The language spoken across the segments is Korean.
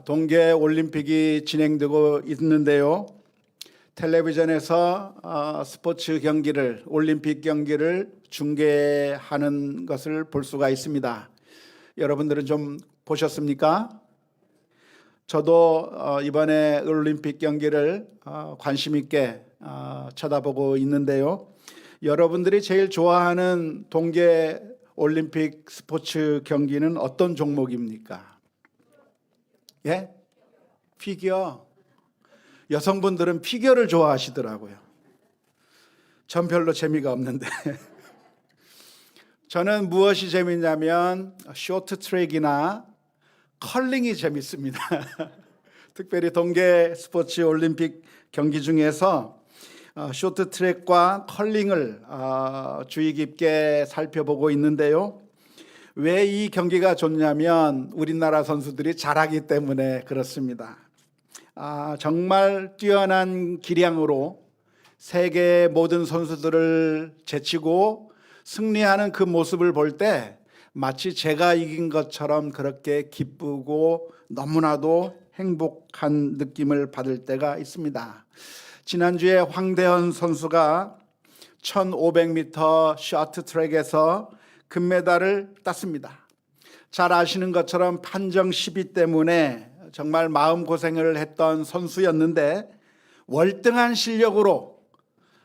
동계 올림픽이 진행되고 있는데요. 텔레비전에서 스포츠 경기를, 올림픽 경기를 중계하는 것을 볼 수가 있습니다. 여러분들은 좀 보셨습니까? 저도 이번에 올림픽 경기를 관심 있게 쳐다보고 있는데요. 여러분들이 제일 좋아하는 동계 올림픽 스포츠 경기는 어떤 종목입니까? 예? 피겨. 여성분들은 피겨를 좋아하시더라고요. 전 별로 재미가 없는데 저는 무엇이 재미있냐면 쇼트트랙이나 컬링이 재밌습니다. 특별히 동계 스포츠 올림픽 경기 중에서 쇼트트랙과 컬링을 주의 깊게 살펴보고 있는데요. 왜 이 경기가 좋냐면 우리나라 선수들이 잘하기 때문에 그렇습니다. 정말 뛰어난 기량으로 세계 모든 선수들을 제치고 승리하는 그 모습을 볼 때 마치 제가 이긴 것처럼 그렇게 기쁘고 너무나도 행복한 느낌을 받을 때가 있습니다. 지난주에 황대현 선수가 1500m 쇼트트랙에서 금메달을 땄습니다. 잘 아시는 것처럼 판정 시비 때문에 정말 마음고생을 했던 선수였는데 월등한 실력으로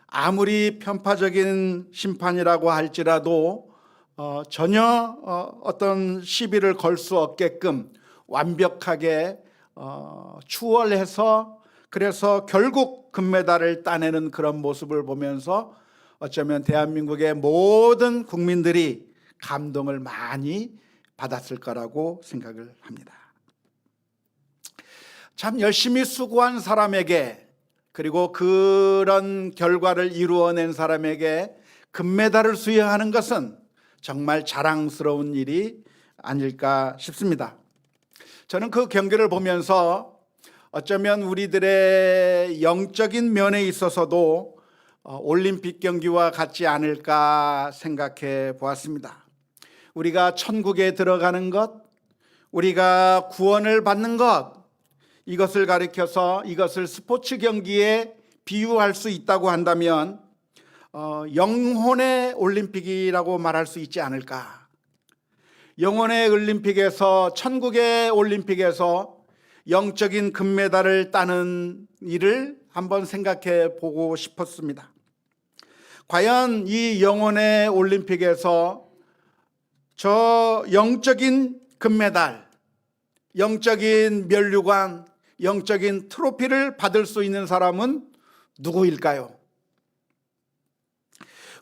아무리 편파적인 심판이라고 할지라도 전혀 어떤 시비를 걸 수 없게끔 완벽하게 추월해서 그래서 결국 금메달을 따내는 그런 모습을 보면서 어쩌면 대한민국의 모든 국민들이 감동을 많이 받았을 거라고 생각을 합니다. 참 열심히 수고한 사람에게 그리고 그런 결과를 이루어낸 사람에게 금메달을 수여하는 것은 정말 자랑스러운 일이 아닐까 싶습니다. 저는 그 경기를 보면서 어쩌면 우리들의 영적인 면에 있어서도 올림픽 경기와 같지 않을까 생각해 보았습니다. 우리가 천국에 들어가는 것, 우리가 구원을 받는 것, 이것을 가리켜서 이것을 스포츠 경기에 비유할 수 있다고 한다면 영혼의 올림픽이라고 말할 수 있지 않을까. 영혼의 올림픽에서, 천국의 올림픽에서 영적인 금메달을 따는 일을 한번 생각해 보고 싶었습니다. 과연 이 영혼의 올림픽에서 저 영적인 금메달, 영적인 면류관, 영적인 트로피를 받을 수 있는 사람은 누구일까요?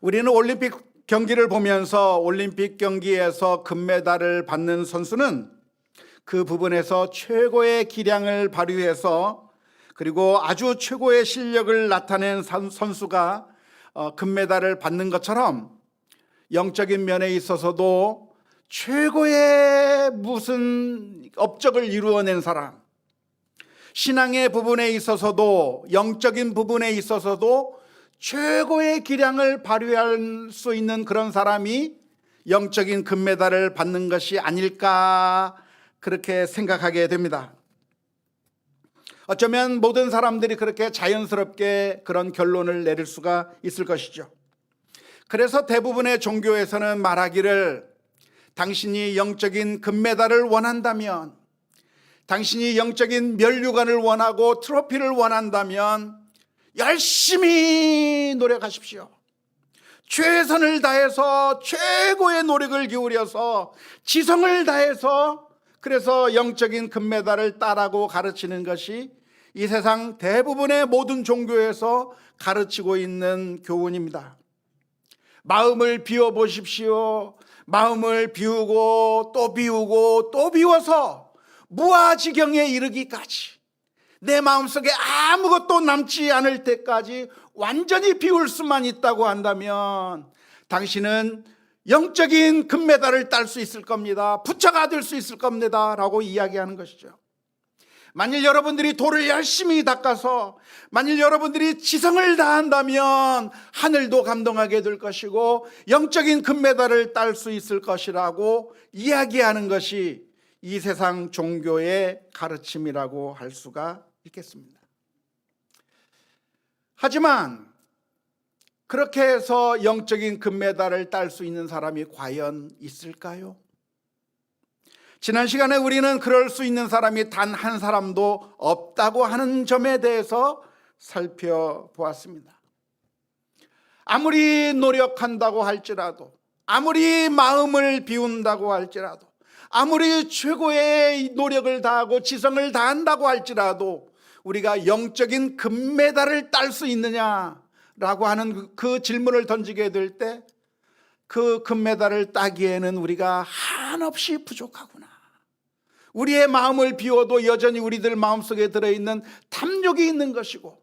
우리는 올림픽 경기를 보면서 올림픽 경기에서 금메달을 받는 선수는 그 부분에서 최고의 기량을 발휘해서 그리고 아주 최고의 실력을 나타낸 선수가 금메달을 받는 것처럼 영적인 면에 있어서도 최고의 무슨 업적을 이루어낸 사람, 신앙의 부분에 있어서도 영적인 부분에 있어서도 최고의 기량을 발휘할 수 있는 그런 사람이 영적인 금메달을 받는 것이 아닐까 그렇게 생각하게 됩니다. 어쩌면 모든 사람들이 그렇게 자연스럽게 그런 결론을 내릴 수가 있을 것이죠. 그래서 대부분의 종교에서는 말하기를 당신이 영적인 금메달을 원한다면, 당신이 영적인 면류관을 원하고 트로피를 원한다면 열심히 노력하십시오. 최선을 다해서 최고의 노력을 기울여서 지성을 다해서 그래서 영적인 금메달을 따라고 가르치는 것이 이 세상 대부분의 모든 종교에서 가르치고 있는 교훈입니다. 마음을 비워보십시오. 마음을 비우고 또 비우고 또 비워서 무아지경에 이르기까지 내 마음속에 아무것도 남지 않을 때까지 완전히 비울 수만 있다고 한다면 당신은 영적인 금메달을 딸 수 있을 겁니다. 부처가 될 수 있을 겁니다 라고 이야기하는 것이죠. 만일 여러분들이 돌을 열심히 닦아서 만일 여러분들이 지성을 다한다면 하늘도 감동하게 될 것이고 영적인 금메달을 딸 수 있을 것이라고 이야기하는 것이 이 세상 종교의 가르침이라고 할 수가 있겠습니다. 하지만 그렇게 해서 영적인 금메달을 딸 수 있는 사람이 과연 있을까요? 지난 시간에 우리는 그럴 수 있는 사람이 단 한 사람도 없다고 하는 점에 대해서 살펴보았습니다. 아무리 노력한다고 할지라도, 아무리 마음을 비운다고 할지라도, 아무리 최고의 노력을 다하고 지성을 다한다고 할지라도 우리가 영적인 금메달을 딸 수 있느냐라고 하는 그 질문을 던지게 될 때 그 금메달을 따기에는 우리가 한없이 부족하구나. 우리의 마음을 비워도 여전히 우리들 마음속에 들어있는 탐욕이 있는 것이고,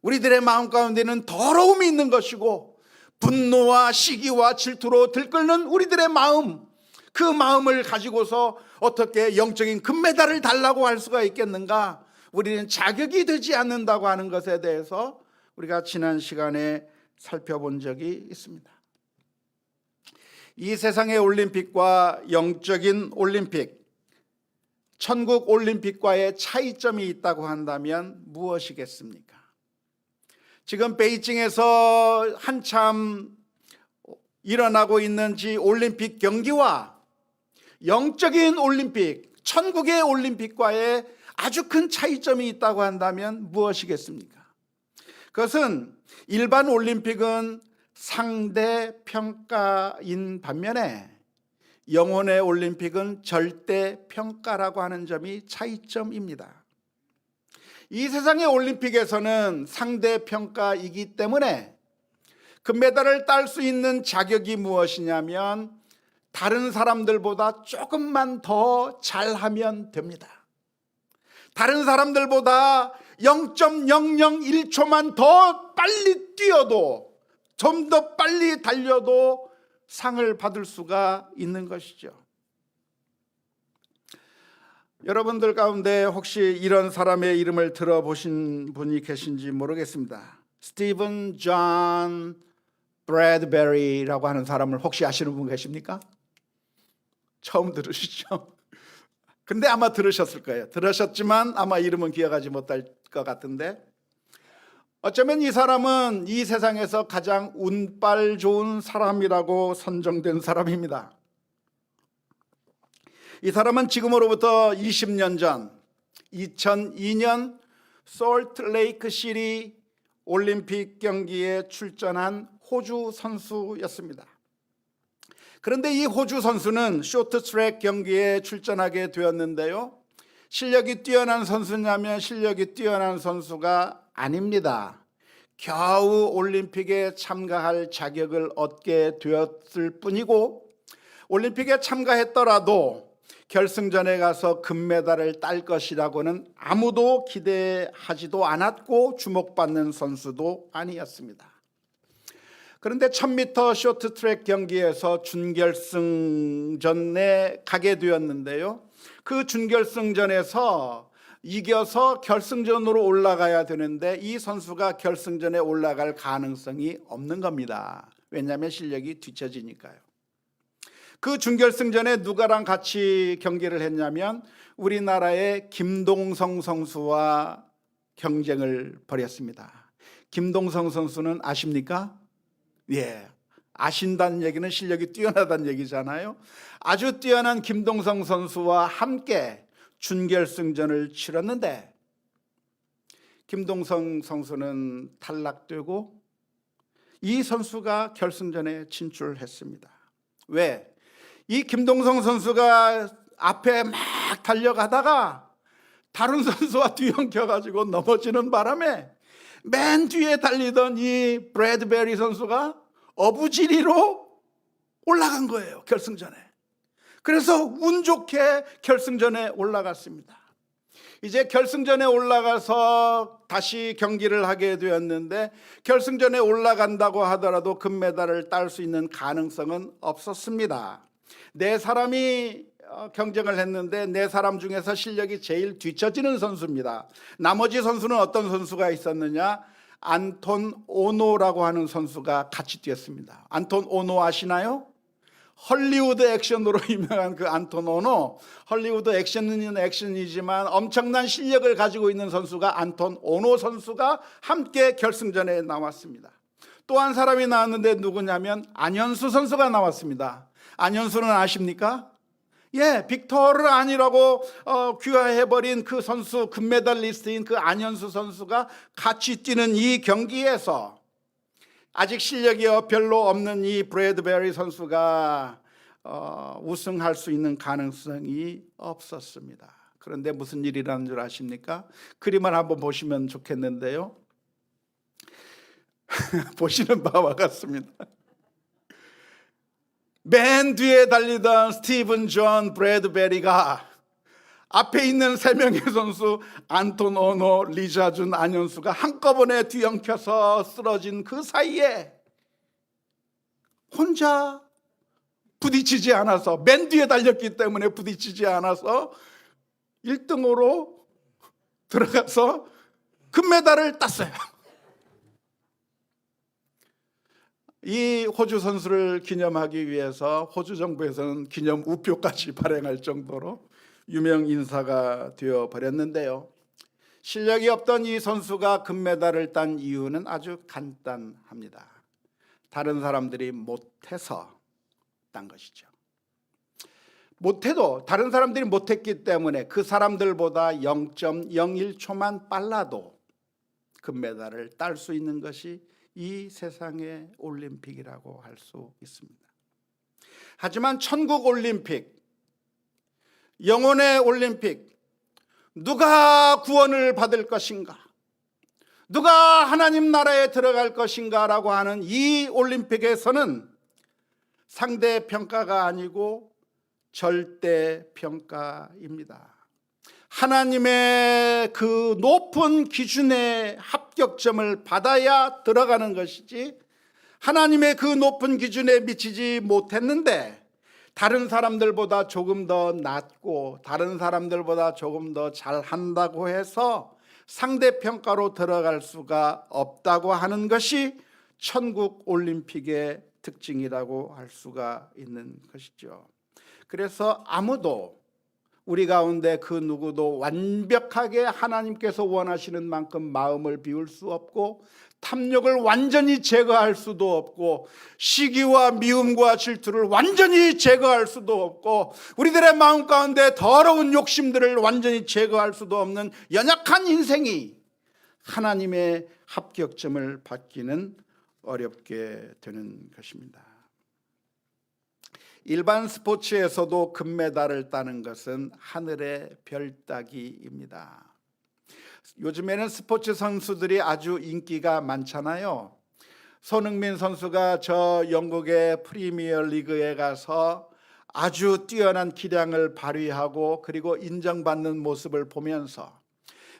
우리들의 마음 가운데는 더러움이 있는 것이고, 분노와 시기와 질투로 들끓는 우리들의 마음, 그 마음을 가지고서 어떻게 영적인 금메달을 달라고 할 수가 있겠는가? 우리는 자격이 되지 않는다고 하는 것에 대해서 우리가 지난 시간에 살펴본 적이 있습니다. 이 세상의 올림픽과 영적인 올림픽, 천국 올림픽과의 차이점이 있다고 한다면 무엇이겠습니까? 지금 베이징에서 한참 일어나고 있는 올림픽 경기와 영적인 올림픽, 천국의 올림픽과의 아주 큰 차이점이 있다고 한다면 무엇이겠습니까? 그것은 일반 올림픽은 상대 평가인 반면에 영혼의 올림픽은 절대 평가라고 하는 점이 차이점입니다. 이 세상의 올림픽에서는 상대 평가이기 때문에 금메달을 딸 수 있는 자격이 무엇이냐면 다른 사람들보다 조금만 더 잘하면 됩니다. 다른 사람들보다 0.001초만 더 빨리 뛰어도, 좀 더 빨리 달려도 상을 받을 수가 있는 것이죠. 여러분들 가운데 혹시 이런 사람의 이름을 들어보신 분이 계신지 모르겠습니다. 스티븐 존 브래드베리라고 하는 사람을 혹시 아시는 분 계십니까? 처음 들으시죠? 근데 아마 들으셨을 거예요. 들으셨지만 아마 이름은 기억하지 못할 것 같은데, 어쩌면 이 사람은 이 세상에서 가장 운빨 좋은 사람이라고 선정된 사람입니다. 이 사람은 지금으로부터 20년 전 2002년 솔트레이크 시리 올림픽 경기에 출전한 호주 선수였습니다. 그런데 이 호주 선수는 쇼트트랙 경기에 출전하게 되었는데요, 실력이 뛰어난 선수냐면 실력이 뛰어난 선수가 아닙니다. 겨우 올림픽에 참가할 자격을 얻게 되었을 뿐이고, 올림픽에 참가했더라도 결승전에 가서 금메달을 딸 것이라고는 아무도 기대하지도 않았고 주목받는 선수도 아니었습니다. 그런데 1000m 쇼트트랙 경기에서 준결승전에 가게 되었는데요, 그 준결승전에서 이겨서 결승전으로 올라가야 되는데 이 선수가 결승전에 올라갈 가능성이 없는 겁니다. 왜냐하면 실력이 뒤처지니까요. 그 준결승전에 누가랑 같이 경기를 했냐면 우리나라의 김동성 선수와 경쟁을 벌였습니다. 김동성 선수는 아십니까? 예, 아신다는 얘기는 실력이 뛰어나다는 얘기잖아요. 아주 뛰어난 김동성 선수와 함께 준결승전을 치렀는데 김동성 선수는 탈락되고 이 선수가 결승전에 진출했습니다. 왜? 이 김동성 선수가 앞에 막 달려가다가 다른 선수와 뒤엉켜가지고 넘어지는 바람에 맨 뒤에 달리던 이 브래드베리 선수가 어부지리로 올라간 거예요, 결승전에. 그래서 운 좋게 결승전에 올라갔습니다. 이제 결승전에 올라가서 다시 경기를 하게 되었는데 결승전에 올라간다고 하더라도 금메달을 딸 수 있는 가능성은 없었습니다. 네 사람이 경쟁을 했는데 네 사람 중에서 실력이 제일 뒤처지는 선수입니다. 나머지 선수는 어떤 선수가 있었느냐? 안톤 오노라고 하는 선수가 같이 뛰었습니다. 안톤 오노 아시나요? 헐리우드 액션으로 유명한 그 안톤 오노, 헐리우드 액션은 액션이지만 엄청난 실력을 가지고 있는 선수가 안톤 오노 선수가 함께 결승전에 나왔습니다. 또 한 사람이 나왔는데 누구냐면 안현수 선수가 나왔습니다. 안현수는 아십니까? 예, 빅토르 안이라고 귀화해버린 그 선수, 금메달리스트인 그 안현수 선수가 같이 뛰는 이 경기에서 아직 실력이 별로 없는 이 브래드베리 선수가 우승할 수 있는 가능성이 없었습니다. 그런데 무슨 일이 일어난 줄 아십니까? 그림을 한번 보시면 좋겠는데요. 보시는 바와 같습니다. 맨 뒤에 달리던 스티븐 존 브래드베리가 앞에 있는 세 명의 선수 안톤 오노, 리자준, 안현수가 한꺼번에 뒤엉켜서 쓰러진 그 사이에 혼자 부딪히지 않아서, 맨 뒤에 달렸기 때문에 부딪히지 않아서 1등으로 들어가서 금메달을 땄어요. 이 호주 선수를 기념하기 위해서 호주 정부에서는 기념 우표까지 발행할 정도로 유명 인사가 되어 버렸는데요. 실력이 없던 이 선수가 금메달을 딴 이유는 아주 간단합니다. 다른 사람들이 못해서 딴 것이죠. 못해도 다른 사람들이 못했기 때문에 그 사람들보다 0.01초만 빨라도 금메달을 딸 수 있는 것이 이 세상의 올림픽이라고 할 수 있습니다. 하지만 천국 올림픽, 영혼의 올림픽, 누가 구원을 받을 것인가, 누가 하나님 나라에 들어갈 것인가 라고 하는 이 올림픽에서는 상대평가가 아니고 절대평가입니다. 하나님의 그 높은 기준의 합격점을 받아야 들어가는 것이지, 하나님의 그 높은 기준에 미치지 못했는데 다른 사람들보다 조금 더 낫고 다른 사람들보다 조금 더 잘한다고 해서 상대평가로 들어갈 수가 없다고 하는 것이 천국 올림픽의 특징이라고 할 수가 있는 것이죠. 그래서 아무도, 우리 가운데 그 누구도 완벽하게 하나님께서 원하시는 만큼 마음을 비울 수 없고, 탐욕을 완전히 제거할 수도 없고, 시기와 미움과 질투를 완전히 제거할 수도 없고, 우리들의 마음 가운데 더러운 욕심들을 완전히 제거할 수도 없는 연약한 인생이 하나님의 합격점을 받기는 어렵게 되는 것입니다. 일반 스포츠에서도 금메달을 따는 것은 하늘의 별 따기입니다. 요즘에는 스포츠 선수들이 아주 인기가 많잖아요. 손흥민 선수가 저 영국의 프리미어 리그에 가서 아주 뛰어난 기량을 발휘하고 그리고 인정받는 모습을 보면서,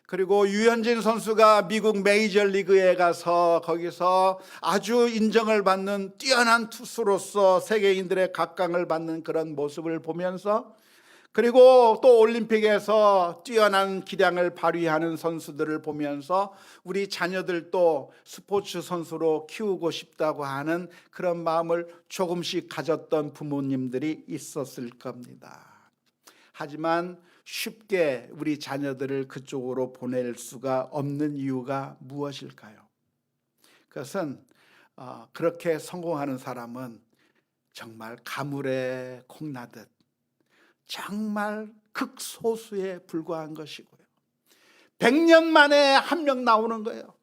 그리고 유현진 선수가 미국 메이저리그에 가서 거기서 아주 인정을 받는 뛰어난 투수로서 세계인들의 각광을 받는 그런 모습을 보면서, 그리고 또 올림픽에서 뛰어난 기량을 발휘하는 선수들을 보면서 우리 자녀들도 스포츠 선수로 키우고 싶다고 하는 그런 마음을 조금씩 가졌던 부모님들이 있었을 겁니다. 하지만 쉽게 우리 자녀들을 그쪽으로 보낼 수가 없는 이유가 무엇일까요? 그것은 그렇게 성공하는 사람은 정말 가물에 콩나듯 정말 극소수에 불과한 것이고요. 100년 만에 한 명 나오는 거예요.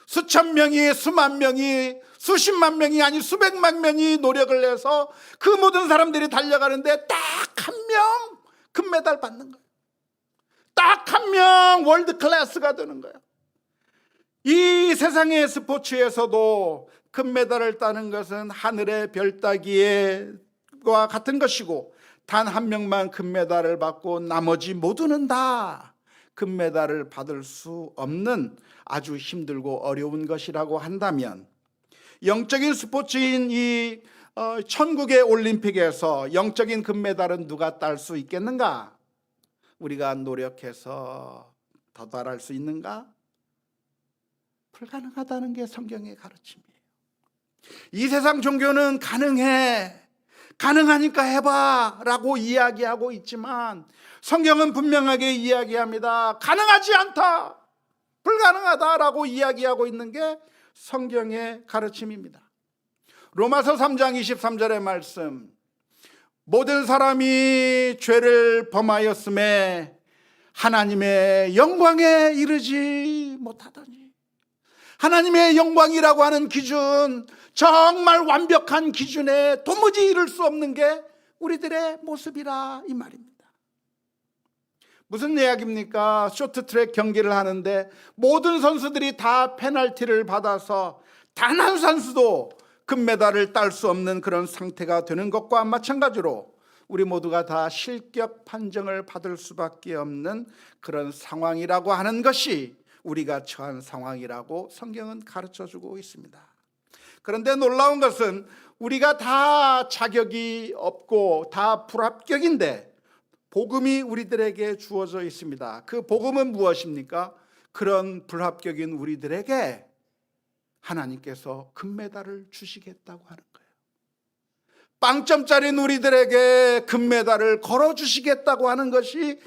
수천 명이, 수만 명이, 수십만 명이, 아니 수백만 명이 노력을 해서 그 모든 사람들이 달려가는데 딱 한 명 금메달 받는 거예요. 딱 한 명 월드 클래스가 되는 거예요. 이 세상의 스포츠에서도 금메달을 따는 것은 하늘의 별 따기와 같은 것이고, 단 한 명만 금메달을 받고 나머지 모두는 다 금메달을 받을 수 없는 아주 힘들고 어려운 것이라고 한다면, 영적인 스포츠인 이 천국의 올림픽에서 영적인 금메달은 누가 딸 수 있겠는가? 우리가 노력해서 도달할 수 있는가? 불가능하다는 게 성경의 가르침이에요. 이 세상 종교는 가능해, 가능하니까 해봐라고 이야기하고 있지만 성경은 분명하게 이야기합니다. 가능하지 않다, 불가능하다라고 이야기하고 있는 게 성경의 가르침입니다. 로마서 3장 23절의 말씀, 모든 사람이 죄를 범하였음에 하나님의 영광에 이르지 못하더니, 하나님의 영광이라고 하는 기준, 정말 완벽한 기준에 도무지 이룰 수 없는 게 우리들의 모습이라 이 말입니다. 무슨 이야기입니까? 쇼트트랙 경기를 하는데 모든 선수들이 다 페널티를 받아서 단 한 선수도 금메달을 딸 수 없는 그런 상태가 되는 것과 마찬가지로 우리 모두가 다 실격 판정을 받을 수밖에 없는 그런 상황이라고 하는 것이 우리가 처한 상황이라고 성경은 가르쳐주고 있습니다. 그런데 놀라운 것은 우리가 다 자격이 없고 다 불합격인데 복음이 우리들에게 주어져 있습니다. 그 복음은 무엇입니까? 그런 불합격인 우리들에게 하나님께서 금메달을 주시겠다고 하는 거예요. 빵점짜리 우리들에게 금메달을 걸어주시겠다고 하는 것이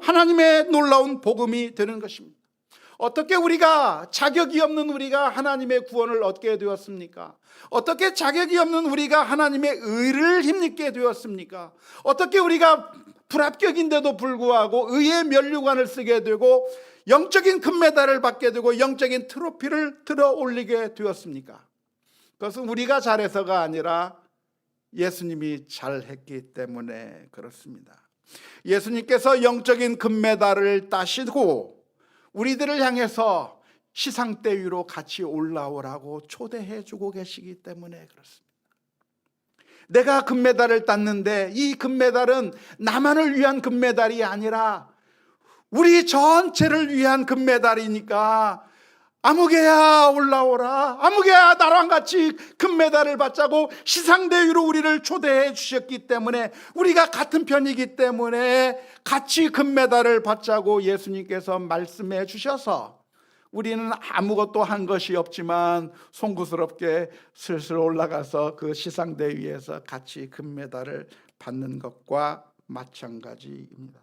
하나님의 놀라운 복음이 되는 것입니다. 어떻게 우리가, 자격이 없는 우리가 하나님의 구원을 얻게 되었습니까? 어떻게 자격이 없는 우리가 하나님의 의를 힘입게 되었습니까? 어떻게 우리가 불합격인데도 불구하고 의의 면류관을 쓰게 되고 영적인 금메달을 받게 되고 영적인 트로피를 들어 올리게 되었습니까? 그것은 우리가 잘해서가 아니라 예수님이 잘했기 때문에 그렇습니다. 예수님께서 영적인 금메달을 따시고 우리들을 향해서 시상대 위로 같이 올라오라고 초대해 주고 계시기 때문에 그렇습니다. 내가 금메달을 땄는데 이 금메달은 나만을 위한 금메달이 아니라 우리 전체를 위한 금메달이니까 아무개야 올라오라, 아무개야 나랑 같이 금메달을 받자고 시상대 위로 우리를 초대해 주셨기 때문에, 우리가 같은 편이기 때문에 같이 금메달을 받자고 예수님께서 말씀해 주셔서 우리는 아무것도 한 것이 없지만 송구스럽게 슬슬 올라가서 그 시상대 위에서 같이 금메달을 받는 것과 마찬가지입니다.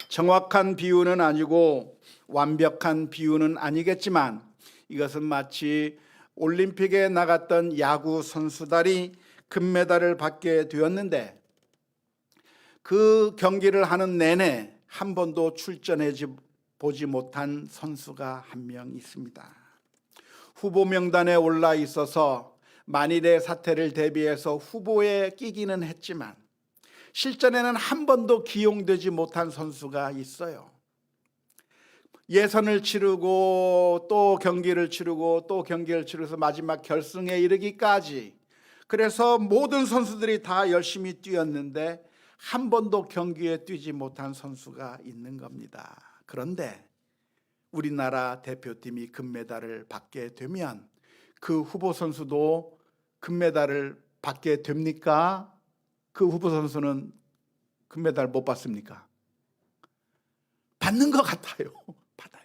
정확한 비유는 아니고 완벽한 비유는 아니겠지만 이것은 마치 올림픽에 나갔던 야구 선수들이 금메달을 받게 되었는데 그 경기를 하는 내내 한 번도 출전해 보지 못한 선수가 한 명 있습니다. 후보 명단에 올라 있어서 만일의 사태를 대비해서 후보에 끼기는 했지만 실전에는 한 번도 기용되지 못한 선수가 있어요. 예선을 치르고 또 경기를 치르고 또 경기를 치러서 마지막 결승에 이르기까지, 그래서 모든 선수들이 다 열심히 뛰었는데 한 번도 경기에 뛰지 못한 선수가 있는 겁니다. 그런데 우리나라 대표팀이 금메달을 받게 되면 그 후보 선수도 금메달을 받게 됩니까? 그 후보 선수는 금메달 못 받습니까? 받는 것 같아요. 받아요.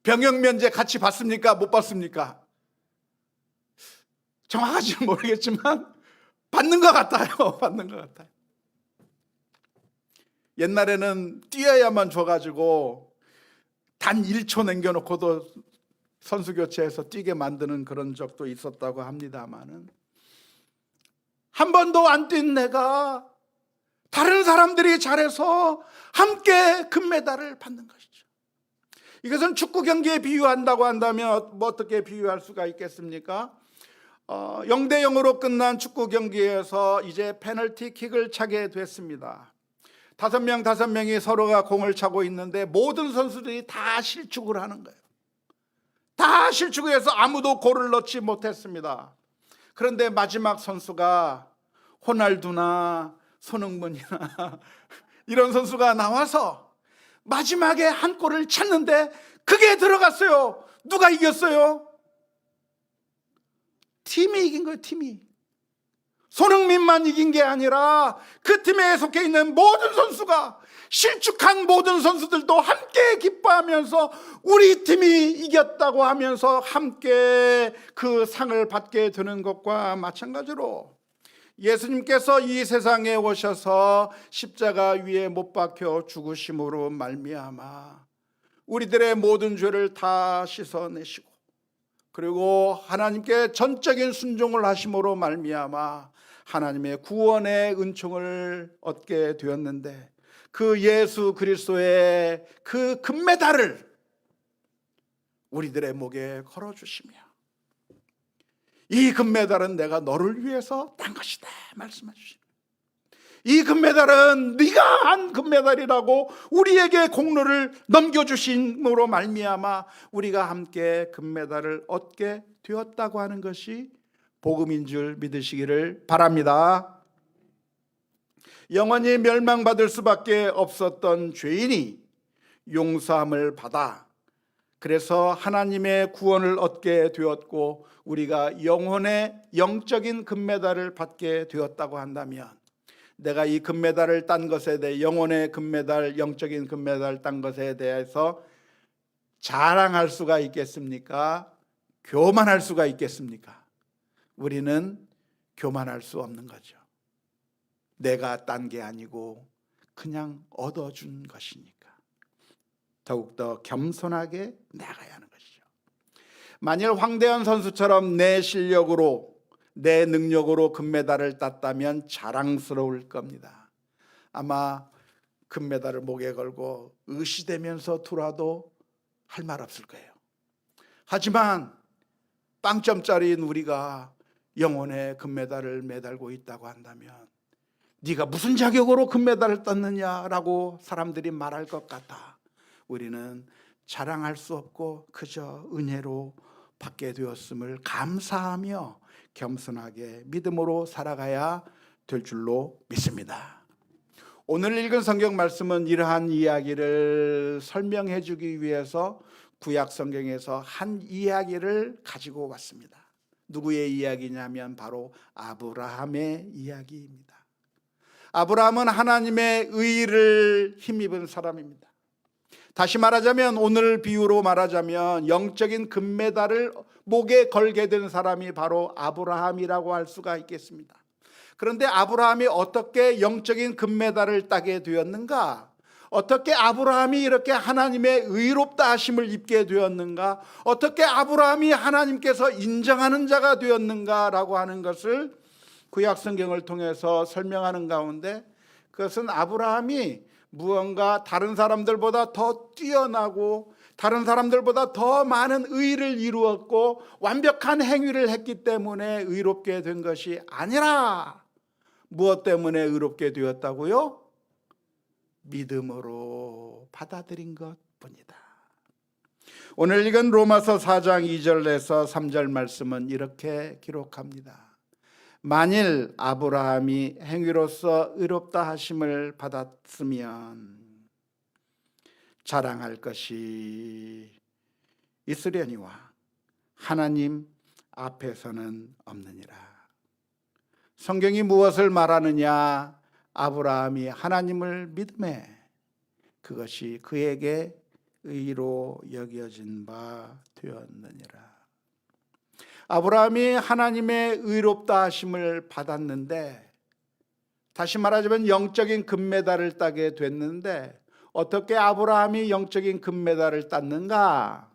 병역 면제 같이 받습니까? 못 받습니까? 정확하지는 모르겠지만 받는 것 같아요. 받는 것 같아요. 옛날에는 뛰어야만 줘가지고 단 1초 남겨놓고도 선수 교체해서 뛰게 만드는 그런 적도 있었다고 합니다만은, 한 번도 안 뛴 내가 다른 사람들이 잘해서 함께 금메달을 받는 것이죠. 이것은 축구 경기에 비유한다고 한다면 뭐 어떻게 비유할 수가 있겠습니까? 0대0으로 끝난 축구 경기에서 이제 페널티킥을 차게 됐습니다. 5명이 서로가 공을 차고 있는데 모든 선수들이 다 실축을 하는 거예요. 다 실축을 해서 아무도 골을 넣지 못했습니다. 그런데 마지막 선수가 호날두나 손흥민이나 이런 선수가 나와서 마지막에 한 골을 찼는데 그게 들어갔어요. 누가 이겼어요? 팀이 이긴 거예요. 팀이. 손흥민만 이긴 게 아니라 그 팀에 속해 있는 모든 선수가, 실축한 모든 선수들도 함께 기뻐하면서 우리 팀이 이겼다고 하면서 함께 그 상을 받게 되는 것과 마찬가지로 예수님께서 이 세상에 오셔서 십자가 위에 못 박혀 죽으심으로 말미암아 우리들의 모든 죄를 다 씻어내시고, 그리고 하나님께 전적인 순종을 하심으로 말미암아 하나님의 구원의 은총을 얻게 되었는데, 그 예수 그리스도의 그 금메달을 우리들의 목에 걸어주시며, 이 금메달은 내가 너를 위해서 딴 것이다 말씀해 주십니다. 이 금메달은 네가 한 금메달이라고 우리에게 공로를 넘겨주심으로 말미암아 우리가 함께 금메달을 얻게 되었다고 하는 것이 복음인 줄 믿으시기를 바랍니다. 영원히 멸망받을 수밖에 없었던 죄인이 용서함을 받아 그래서 하나님의 구원을 얻게 되었고 우리가 영혼의 영적인 금메달을 받게 되었다고 한다면, 내가 이 금메달을 딴 것에 대해, 영혼의 금메달, 영적인 금메달 딴 것에 대해서 자랑할 수가 있겠습니까? 교만할 수가 있겠습니까? 우리는 교만할 수 없는 거죠. 내가 딴 게 아니고 그냥 얻어준 것이니까 더욱더 겸손하게 나가야 하는 것이죠. 만일 황대현 선수처럼 내 실력으로, 내 능력으로 금메달을 땄다면 자랑스러울 겁니다. 아마 금메달을 목에 걸고 의시되면서 돌아도 할 말 없을 거예요. 하지만 빵점짜리인 우리가 영혼의 금메달을 매달고 있다고 한다면, 네가 무슨 자격으로 금메달을 땄느냐라고 사람들이 말할 것 같아 우리는 자랑할 수 없고 그저 은혜로 받게 되었음을 감사하며 겸손하게 믿음으로 살아가야 될 줄로 믿습니다. 오늘 읽은 성경 말씀은 이러한 이야기를 설명해 주기 위해서 구약 성경에서 한 이야기를 가지고 왔습니다. 누구의 이야기냐면 바로 아브라함의 이야기입니다. 아브라함은 하나님의 의를 힘입은 사람입니다. 다시 말하자면, 오늘 비유로 말하자면 영적인 금메달을 목에 걸게 된 사람이 바로 아브라함이라고 할 수가 있겠습니다. 그런데 아브라함이 어떻게 영적인 금메달을 따게 되었는가? 어떻게 아브라함이 이렇게 하나님의 의롭다 하심을 입게 되었는가? 어떻게 아브라함이 하나님께서 인정하는 자가 되었는가라고 하는 것을 구약 성경을 통해서 설명하는 가운데, 그것은 아브라함이 무언가 다른 사람들보다 더 뛰어나고 다른 사람들보다 더 많은 의를 이루었고 완벽한 행위를 했기 때문에 의롭게 된 것이 아니라, 무엇 때문에 의롭게 되었다고요? 믿음으로 받아들인 것뿐이다. 오늘 읽은 로마서 4장 2절에서 3절 말씀은 이렇게 기록합니다. 만일 아브라함이 행위로서 의롭다 하심을 받았으면 자랑할 것이 있으려니와 하나님 앞에서는 없느니라. 성경이 무엇을 말하느냐? 아브라함이 하나님을 믿음에 그것이 그에게 의로 여겨진 바 되었느니라. 아브라함이 하나님의 의롭다 하심을 받았는데, 다시 말하자면 영적인 금메달을 따게 됐는데, 어떻게 아브라함이 영적인 금메달을 땄는가?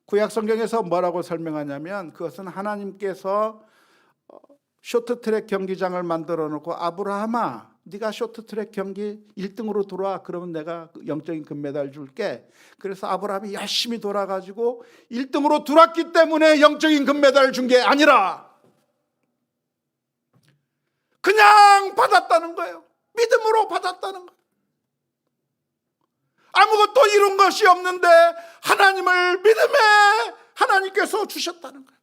구약 성경에서 뭐라고 설명하냐면, 그것은 하나님께서 쇼트트랙 경기장을 만들어 놓고, 아브라함아, 네가 쇼트트랙 경기 1등으로 돌아와. 그러면 내가 영적인 금메달 줄게. 그래서 아브라함이 열심히 돌아가지고 1등으로 돌았기 때문에 영적인 금메달을 준 게 아니라 그냥 받았다는 거예요. 믿음으로 받았다는 거예요. 아무것도 이룬 것이 없는데 하나님을 믿음에 하나님께서 주셨다는 거예요.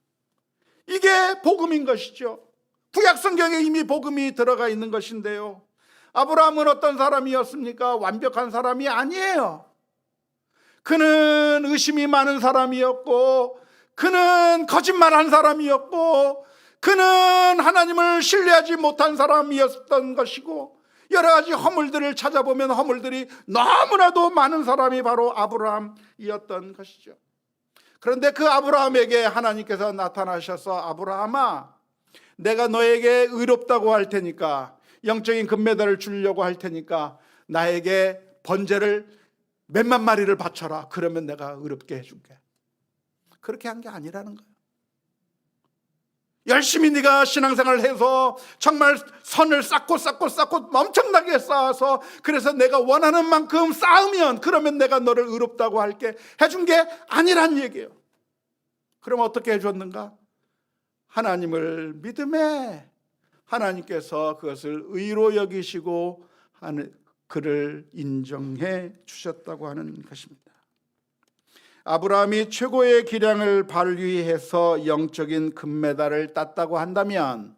이게 복음인 것이죠. 구약 성경에 이미 복음이 들어가 있는 것인데요, 아브라함은 어떤 사람이었습니까? 완벽한 사람이 아니에요. 그는 의심이 많은 사람이었고, 그는 거짓말한 사람이었고, 그는 하나님을 신뢰하지 못한 사람이었던 것이고, 여러 가지 허물들을 찾아보면 허물들이 너무나도 많은 사람이 바로 아브라함이었던 것이죠. 그런데 그 아브라함에게 하나님께서 나타나셔서, 아브라함아, 내가 너에게 의롭다고 할 테니까, 영적인 금메달을 주려고 할 테니까 나에게 번제를 몇만 마리를 바쳐라. 그러면 내가 의롭게 해줄게. 그렇게 한 게 아니라는 거예요. 열심히 네가 신앙생활을 해서 정말 선을 쌓고 엄청나게 쌓아서, 그래서 내가 원하는 만큼 쌓으면, 그러면 내가 너를 의롭다고 할게, 해준 게 아니란 얘기예요. 그럼 어떻게 해줬는가? 하나님을 믿음에 하나님께서 그것을 의로 여기시고 그를 인정해 주셨다고 하는 것입니다. 아브라함이 최고의 기량을 발휘해서 영적인 금메달을 땄다고 한다면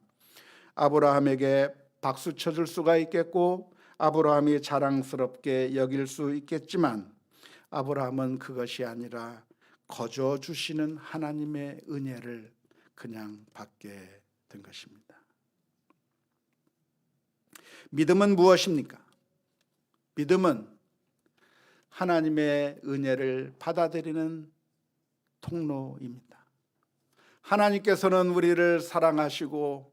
아브라함에게 박수 쳐줄 수가 있겠고, 아브라함이 자랑스럽게 여길 수 있겠지만, 아브라함은 그것이 아니라 거저 주시는 하나님의 은혜를 그냥 받게 된 것입니다. 믿음은 무엇입니까? 믿음은 하나님의 은혜를 받아들이는 통로입니다. 하나님께서는 우리를 사랑하시고,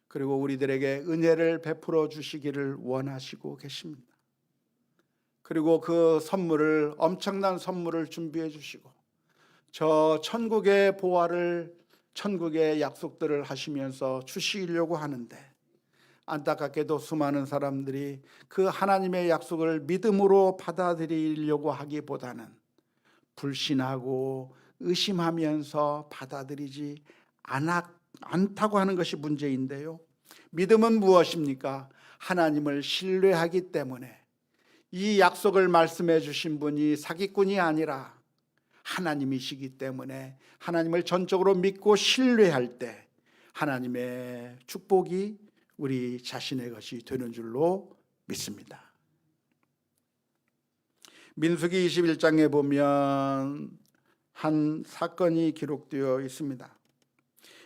그리고 우리들에게 은혜를 베풀어 주시기를 원하시고 계십니다. 그리고 그 선물을, 엄청난 선물을 준비해 주시고, 저 천국의 보화를, 천국의 약속들을 하시면서 주시려고 하는데, 안타깝게도 수많은 사람들이 그 하나님의 약속을 믿음으로 받아들이려고 하기보다는 불신하고 의심하면서 받아들이지 않다고 하는 것이 문제인데요. 믿음은 무엇입니까? 하나님을 신뢰하기 때문에, 이 약속을 말씀해 주신 분이 사기꾼이 아니라 하나님이시기 때문에 하나님을 전적으로 믿고 신뢰할 때 하나님의 축복이 우리 자신의 것이 되는 줄로 믿습니다. 민수기 21장에 보면 한 사건이 기록되어 있습니다.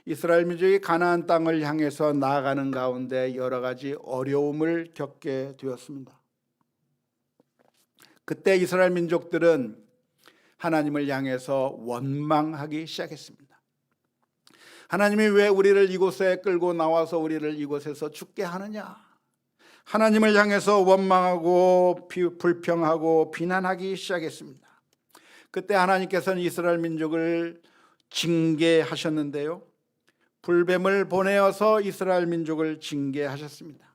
이스라엘 민족이 가나안 땅을 향해서 나아가는 가운데 여러 가지 어려움을 겪게 되었습니다. 그때 이스라엘 민족들은 하나님을 향해서 원망하기 시작했습니다. 하나님이 왜 우리를 이곳에 끌고 나와서 우리를 이곳에서 죽게 하느냐? 하나님을 향해서 원망하고 불평하고 비난하기 시작했습니다. 그때 하나님께서는 이스라엘 민족을 징계하셨는데요, 불뱀을 보내어서 이스라엘 민족을 징계하셨습니다.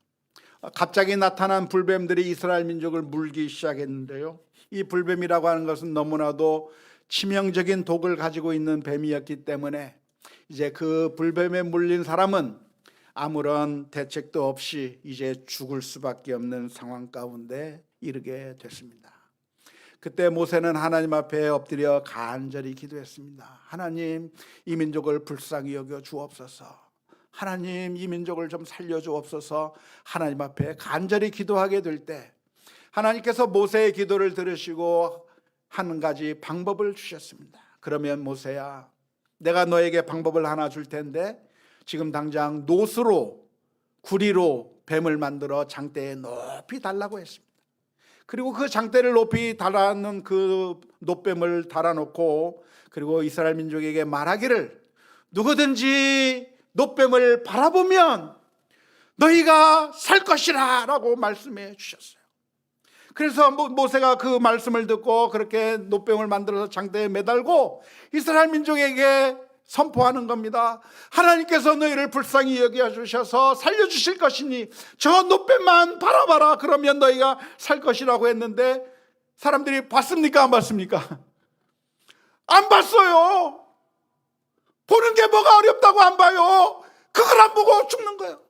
갑자기 나타난 불뱀들이 이스라엘 민족을 물기 시작했는데요, 이 불뱀이라고 하는 것은 너무나도 치명적인 독을 가지고 있는 뱀이었기 때문에 이제 그 불뱀에 물린 사람은 아무런 대책도 없이 이제 죽을 수밖에 없는 상황 가운데 이르게 됐습니다. 그때 모세는 하나님 앞에 엎드려 간절히 기도했습니다. 하나님, 이 민족을 불쌍히 여겨 주옵소서. 하나님, 이 민족을 좀 살려 주옵소서. 하나님 앞에 간절히 기도하게 될 때 하나님께서 모세의 기도를 들으시고 한 가지 방법을 주셨습니다. 그러면 모세야, 내가 너에게 방법을 하나 줄 텐데, 지금 당장 노스로, 구리로 뱀을 만들어 장대에 높이 달라고 했습니다. 그리고 그 장대를 높이 달아놓은 그 놋뱀을 달아놓고, 그리고 이스라엘 민족에게 말하기를, 누구든지 놋뱀을 바라보면 너희가 살 것이라 라고 말씀해 주셨어요. 그래서 모세가 그 말씀을 듣고 그렇게 놋뱀을 만들어서 장대에 매달고 이스라엘 민족에게 선포하는 겁니다. 하나님께서 너희를 불쌍히 여겨주셔서 살려주실 것이니 저 놋뱀만 바라봐라. 그러면 너희가 살 것이라고 했는데, 사람들이 봤습니까? 안 봤습니까? 안 봤어요. 보는 게 뭐가 어렵다고 안 봐요. 그걸 안 보고 죽는 거예요.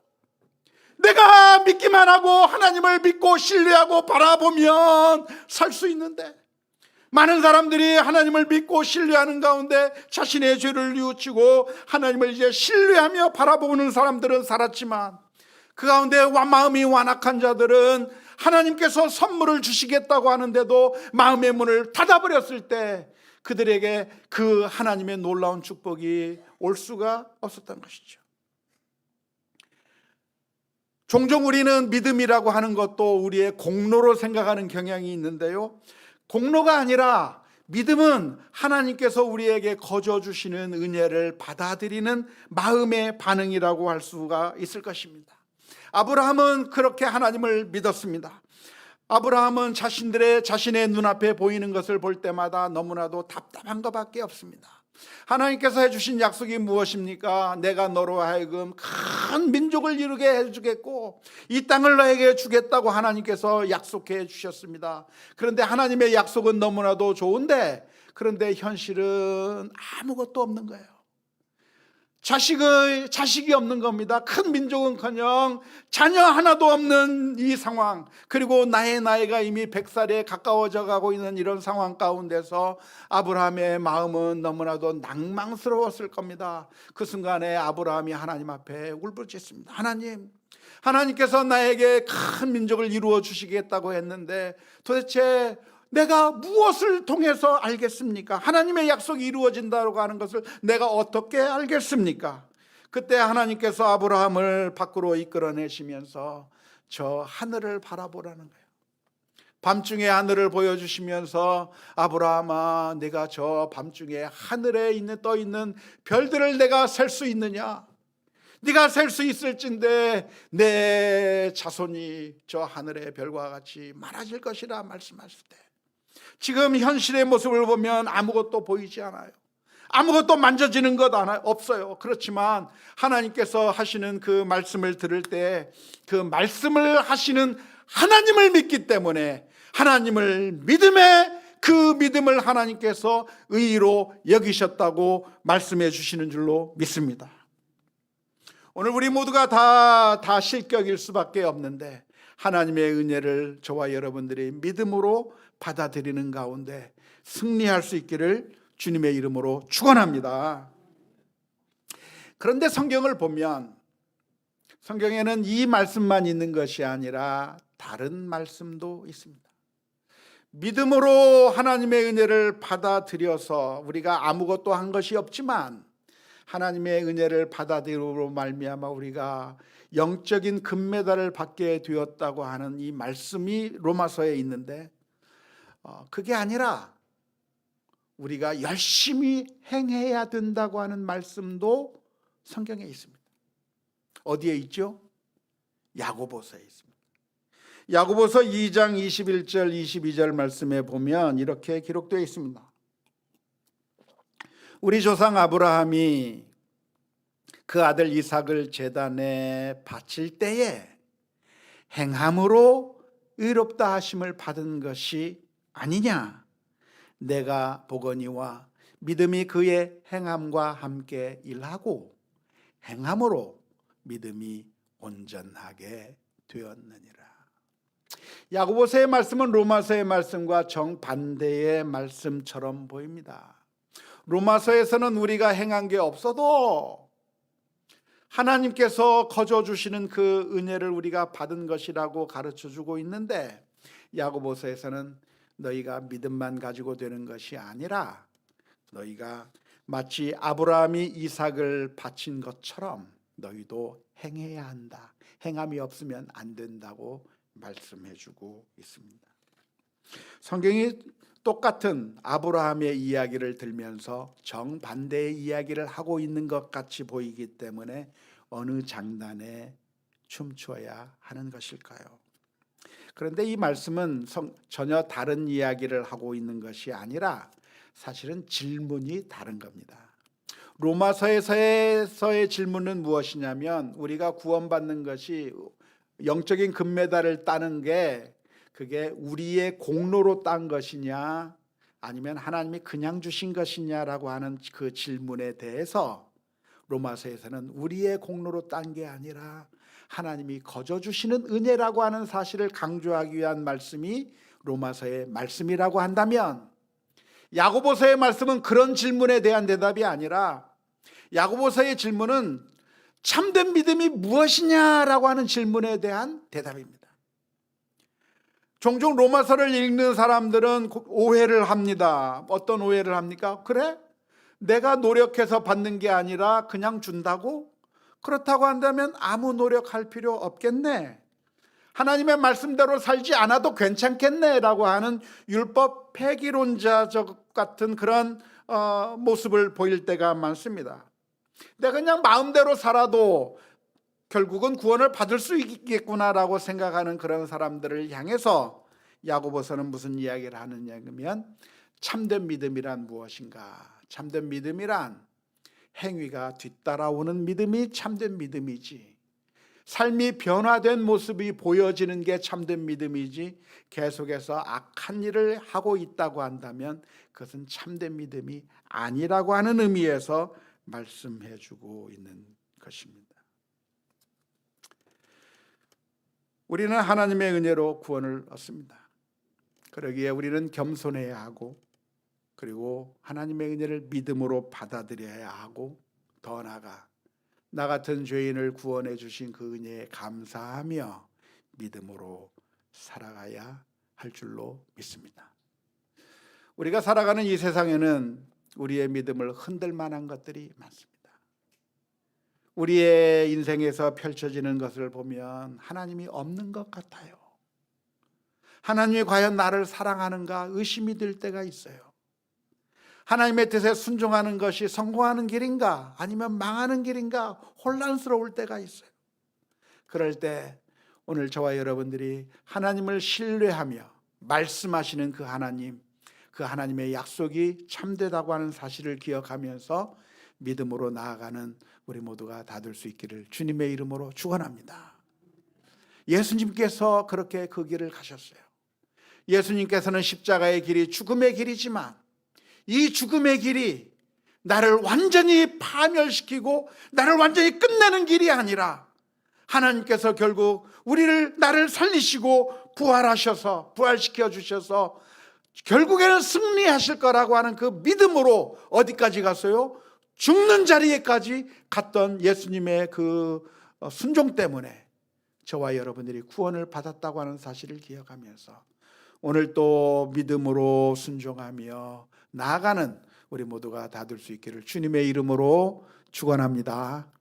내가 믿기만 하고 하나님을 믿고 신뢰하고 바라보면 살 수 있는데, 많은 사람들이 하나님을 믿고 신뢰하는 가운데 자신의 죄를 뉘우치고 하나님을 이제 신뢰하며 바라보는 사람들은 살았지만, 그 가운데 마음이 완악한 자들은 하나님께서 선물을 주시겠다고 하는데도 마음의 문을 닫아버렸을 때 그들에게 그 하나님의 놀라운 축복이 올 수가 없었던 것이죠. 종종 우리는 믿음이라고 하는 것도 우리의 공로로 생각하는 경향이 있는데요, 공로가 아니라 믿음은 하나님께서 우리에게 거저 주시는 은혜를 받아들이는 마음의 반응이라고 할 수가 있을 것입니다. 아브라함은 그렇게 하나님을 믿었습니다. 아브라함은 자신의 눈앞에 보이는 것을 볼 때마다 너무나도 답답한 것밖에 없습니다. 하나님께서 해주신 약속이 무엇입니까? 내가 너로 하여금 큰 민족을 이루게 해주겠고 이 땅을 너에게 주겠다고 하나님께서 약속해 주셨습니다. 그런데 하나님의 약속은 너무나도 좋은데, 그런데 현실은 아무것도 없는 거예요. 자식이 없는 겁니다. 큰 민족은커녕 자녀 하나도 없는 이 상황, 그리고 나의 나이가 이미 100살에 가까워져 가고 있는 이런 상황 가운데서 아브라함의 마음은 너무나도 낭망스러웠을 겁니다. 그 순간에 아브라함이 하나님 앞에 울부짖습니다. 하나님께서 나에게 큰 민족을 이루어 주시겠다고 했는데 도대체 내가 무엇을 통해서 알겠습니까? 하나님의 약속이 이루어진다고 하는 것을 내가 어떻게 알겠습니까? 그때 하나님께서 아브라함을 밖으로 이끌어내시면서 저 하늘을 바라보라는 거예요. 밤중에 하늘을 보여주시면서 아브라함아, 내가 저 밤중에 하늘에 떠 있는 별들을 내가 셀 수 있느냐? 네가 셀 수 있을진데 내 자손이 저 하늘의 별과 같이 많아질 것이라 말씀하실 때, 지금 현실의 모습을 보면 아무것도 보이지 않아요. 아무것도 만져지는 것 없어요. 그렇지만 하나님께서 하시는 그 말씀을 들을 때 그 말씀을 하시는 하나님을 믿기 때문에 하나님을 그 믿음을 하나님께서 의로 여기셨다고 말씀해 주시는 줄로 믿습니다. 오늘 우리 모두가 다 실격일 수밖에 없는데 하나님의 은혜를 저와 여러분들이 믿음으로 받아들이는 가운데 승리할 수 있기를 주님의 이름으로 축원합니다. 그런데 성경을 보면 성경에는 이 말씀만 있는 것이 아니라 다른 말씀도 있습니다. 믿음으로 하나님의 은혜를 받아들여서 우리가 아무것도 한 것이 없지만 하나님의 은혜를 받아들임으로 말미암아 우리가 영적인 금메달을 받게 되었다고 하는 이 말씀이 로마서에 있는데, 그게 아니라 우리가 열심히 행해야 된다고 하는 말씀도 성경에 있습니다. 어디에 있죠? 야고보서에 있습니다. 야고보서 2장 21절 22절 말씀에 보면 이렇게 기록되어 있습니다. 우리 조상 아브라함이 그 아들 이삭을 제단에 바칠 때에 행함으로 의롭다 하심을 받은 것이 아니냐? 내가 보거니와 믿음이 그의 행함과 함께 일하고 행함으로 믿음이 온전하게 되었느니라. 야고보서의 말씀은 로마서의 말씀과 정반대의 말씀처럼 보입니다. 로마서에서는 우리가 행한 게 없어도 하나님께서 거저 주시는 그 은혜를 우리가 받은 것이라고 가르쳐 주고 있는데, 야고보서에서는 너희가 믿음만 가지고 되는 것이 아니라 너희가 마치 아브라함이 이삭을 바친 것처럼 너희도 행해야 한다. 행함이 없으면 안 된다고 말씀해 주고 있습니다. 성경이 똑같은 아브라함의 이야기를 들면서 정반대의 이야기를 하고 있는 것 같이 보이기 때문에 어느 장단에 춤춰야 하는 것일까요? 그런데 이 말씀은 전혀 다른 이야기를 하고 있는 것이 아니라 사실은 질문이 다른 겁니다. 로마서에서의 질문은 무엇이냐면, 우리가 구원받는 것이 영적인 금메달을 따는 게 그게 우리의 공로로 딴 것이냐 아니면 하나님이 그냥 주신 것이냐라고 하는 그 질문에 대해서 로마서에서는 우리의 공로로 딴 게 아니라 하나님이 거저 주시는 은혜라고 하는 사실을 강조하기 위한 말씀이 로마서의 말씀이라고 한다면, 야고보서의 말씀은 그런 질문에 대한 대답이 아니라 야고보서의 질문은 참된 믿음이 무엇이냐라고 하는 질문에 대한 대답입니다. 종종 로마서를 읽는 사람들은 오해를 합니다. 어떤 오해를 합니까? 그래? 내가 노력해서 받는 게 아니라 그냥 준다고? 그렇다고 한다면 아무 노력할 필요 없겠네, 하나님의 말씀대로 살지 않아도 괜찮겠네 라고 하는 율법 폐기론자적 같은 그런 모습을 보일 때가 많습니다. 내가 그냥 마음대로 살아도 결국은 구원을 받을 수 있겠구나라고 생각하는 그런 사람들을 향해서 야고보서는 무슨 이야기를 하느냐면, 참된 믿음이란 무엇인가? 참된 믿음이란 행위가 뒤따라오는 믿음이 참된 믿음이지, 삶이 변화된 모습이 보여지는 게 참된 믿음이지, 계속해서 악한 일을 하고 있다고 한다면 그것은 참된 믿음이 아니라고 하는 의미에서 말씀해 주고 있는 것입니다. 우리는 하나님의 은혜로 구원을 얻습니다. 그러기에 우리는 겸손해야 하고, 그리고 하나님의 은혜를 믿음으로 받아들여야 하고, 더 나아가 나 같은 죄인을 구원해 주신 그 은혜에 감사하며 믿음으로 살아가야 할 줄로 믿습니다. 우리가 살아가는 이 세상에는 우리의 믿음을 흔들 만한 것들이 많습니다. 우리의 인생에서 펼쳐지는 것을 보면 하나님이 없는 것 같아요. 하나님이 과연 나를 사랑하는가 의심이 들 때가 있어요. 하나님의 뜻에 순종하는 것이 성공하는 길인가 아니면 망하는 길인가 혼란스러울 때가 있어요. 그럴 때 오늘 저와 여러분들이 하나님을 신뢰하며 말씀하시는 그 하나님, 그 하나님의 약속이 참되다고 하는 사실을 기억하면서 믿음으로 나아가는 우리 모두가 다 될 수 있기를 주님의 이름으로 축원합니다. 예수님께서 그렇게 그 길을 가셨어요. 예수님께서는 십자가의 길이 죽음의 길이지만 이 죽음의 길이 나를 완전히 파멸시키고 나를 완전히 끝내는 길이 아니라, 하나님께서 결국 나를 살리시고 부활시켜 주셔서 결국에는 승리하실 거라고 하는 그 믿음으로 어디까지 갔어요? 죽는 자리에까지 갔던 예수님의 그 순종 때문에 저와 여러분들이 구원을 받았다고 하는 사실을 기억하면서 오늘 또 믿음으로 순종하며 나아가는 우리 모두가 다 될 수 있기를 주님의 이름으로 축원합니다.